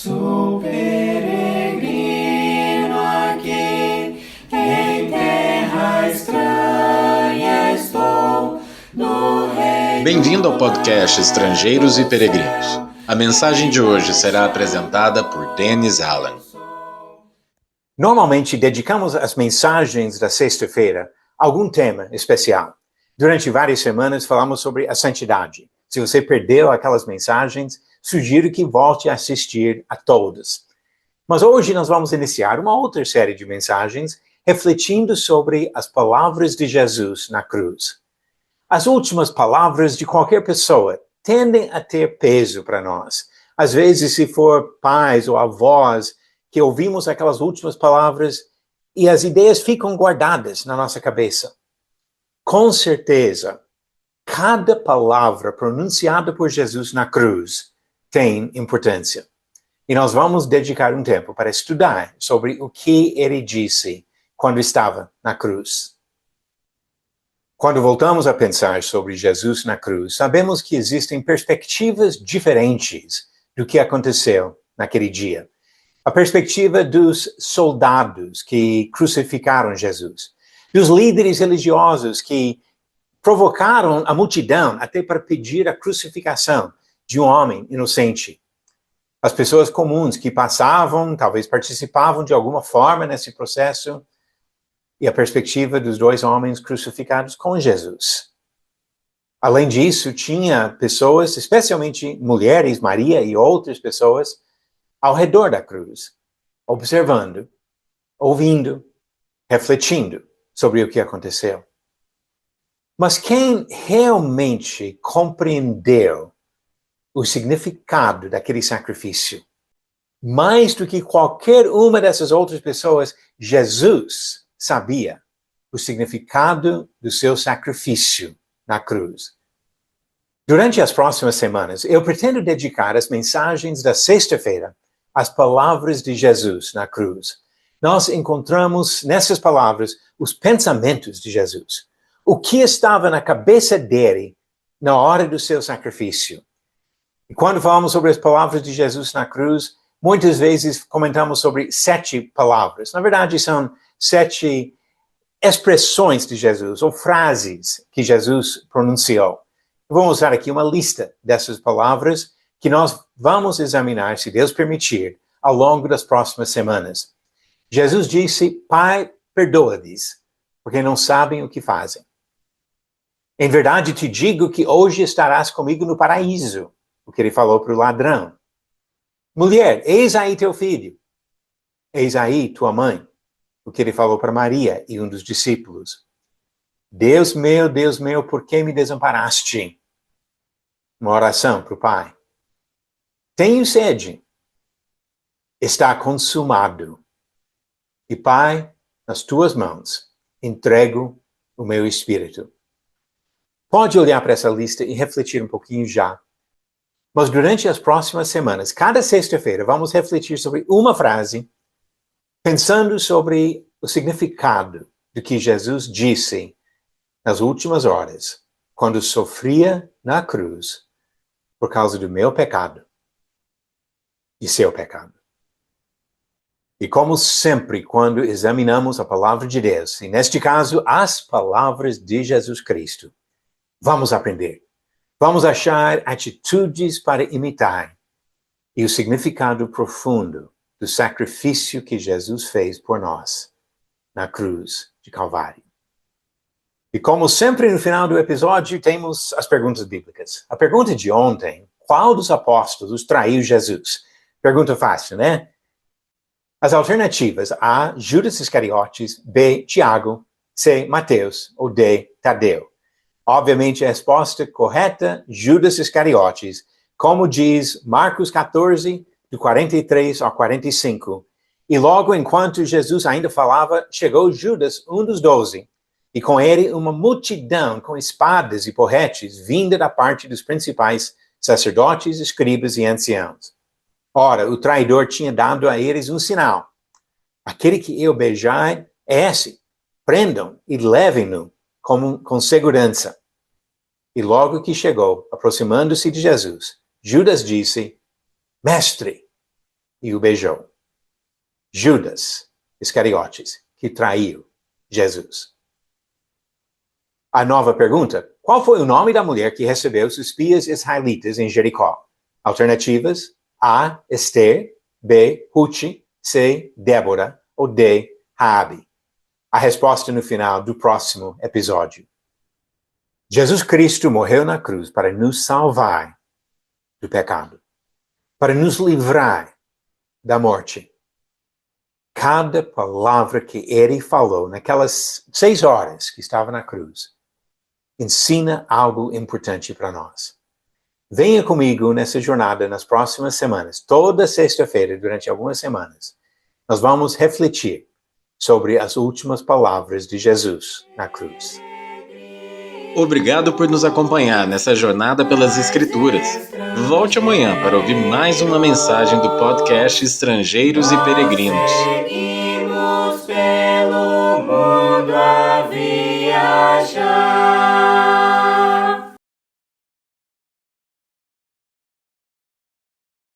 Sou peregrino aqui, em terra estranha estou, no reino. Bem-vindo ao podcast Estrangeiros e Peregrinos. A mensagem de hoje será apresentada por Dennis Allen. Normalmente dedicamos as mensagens da sexta-feira a algum tema especial. Durante várias semanas falamos sobre a santidade. Se você perdeu aquelas mensagens, sugiro que volte a assistir a todas. Mas hoje nós vamos iniciar uma outra série de mensagens refletindo sobre as palavras de Jesus na cruz. As últimas palavras de qualquer pessoa tendem a ter peso para nós. Às vezes, se for pais ou avós que ouvimos aquelas últimas palavras e as ideias ficam guardadas na nossa cabeça. Com certeza, cada palavra pronunciada por Jesus na cruz tem importância. E nós vamos dedicar um tempo para estudar sobre o que ele disse quando estava na cruz. Quando voltamos a pensar sobre Jesus na cruz, sabemos que existem perspectivas diferentes do que aconteceu naquele dia. A perspectiva dos soldados que crucificaram Jesus, dos líderes religiosos que provocaram a multidão até para pedir a crucificação de um homem inocente. As pessoas comuns que passavam, talvez participavam de alguma forma nesse processo, e a perspectiva dos dois homens crucificados com Jesus. Além disso, tinha pessoas, especialmente mulheres, Maria e outras pessoas, ao redor da cruz, observando, ouvindo, refletindo sobre o que aconteceu. Mas quem realmente compreendeu o significado daquele sacrifício, mais do que qualquer uma dessas outras pessoas, Jesus sabia o significado do seu sacrifício na cruz. Durante as próximas semanas, eu pretendo dedicar as mensagens da sexta-feira às palavras de Jesus na cruz. Nós encontramos nessas palavras os pensamentos de Jesus. O que estava na cabeça dele na hora do seu sacrifício. E quando falamos sobre as palavras de Jesus na cruz, muitas vezes comentamos sobre 7 palavras. Na verdade, são 7 expressões de Jesus, ou frases que Jesus pronunciou. Eu vou mostrar aqui uma lista dessas palavras que nós vamos examinar, se Deus permitir, ao longo das próximas semanas. Jesus disse, Pai, perdoa-lhes, porque não sabem o que fazem. Em verdade te digo que hoje estarás comigo no paraíso, o que ele falou para o ladrão. Mulher, eis aí teu filho. Eis aí tua mãe, o que ele falou para Maria e um dos discípulos. Deus meu, por que me desamparaste? Uma oração para o Pai. Tenho sede. Está consumado. E Pai, nas tuas mãos, entrego o meu espírito. Pode olhar para essa lista e refletir um pouquinho já. Mas durante as próximas semanas, cada sexta-feira, vamos refletir sobre uma frase, pensando sobre o significado do que Jesus disse nas últimas horas, quando sofria na cruz por causa do meu pecado e seu pecado. E como sempre, quando examinamos a palavra de Deus, e neste caso, as palavras de Jesus Cristo, vamos aprender. Vamos achar atitudes para imitar e o significado profundo do sacrifício que Jesus fez por nós na cruz de Calvário. E como sempre no final do episódio temos as perguntas bíblicas. A pergunta de ontem, qual dos apóstolos traiu Jesus? Pergunta fácil, né? As alternativas A, Judas Iscariotes, B, Tiago, C, Mateus ou D, Tadeu. Obviamente, a resposta correta, Judas Iscariotes, como diz Marcos 14, do 43 ao 45. E logo enquanto Jesus ainda falava, chegou Judas, um dos 12, e com ele uma multidão com espadas e porretes vinda da parte dos principais sacerdotes, escribas e anciãos. Ora, o traidor tinha dado a eles um sinal. Aquele que eu beijar é esse. Prendam e levem-no com segurança. E logo que chegou, aproximando-se de Jesus, Judas disse, Mestre, e o beijou. Judas Iscariotes, que traiu Jesus. A nova pergunta: qual foi o nome da mulher que recebeu os espias israelitas em Jericó? Alternativas: A. Esther, B. Ruth, C. Débora ou D. Raabe. A resposta no final do próximo episódio. Jesus Cristo morreu na cruz para nos salvar do pecado, para nos livrar da morte. Cada palavra que ele falou naquelas 6 horas que estava na cruz ensina algo importante para nós. Venha comigo nessa jornada nas próximas semanas, toda sexta-feira, durante algumas semanas. Nós vamos refletir sobre as últimas palavras de Jesus na cruz. Obrigado por nos acompanhar nessa jornada pelas Escrituras. Volte amanhã para ouvir mais uma mensagem do podcast Estrangeiros e Peregrinos.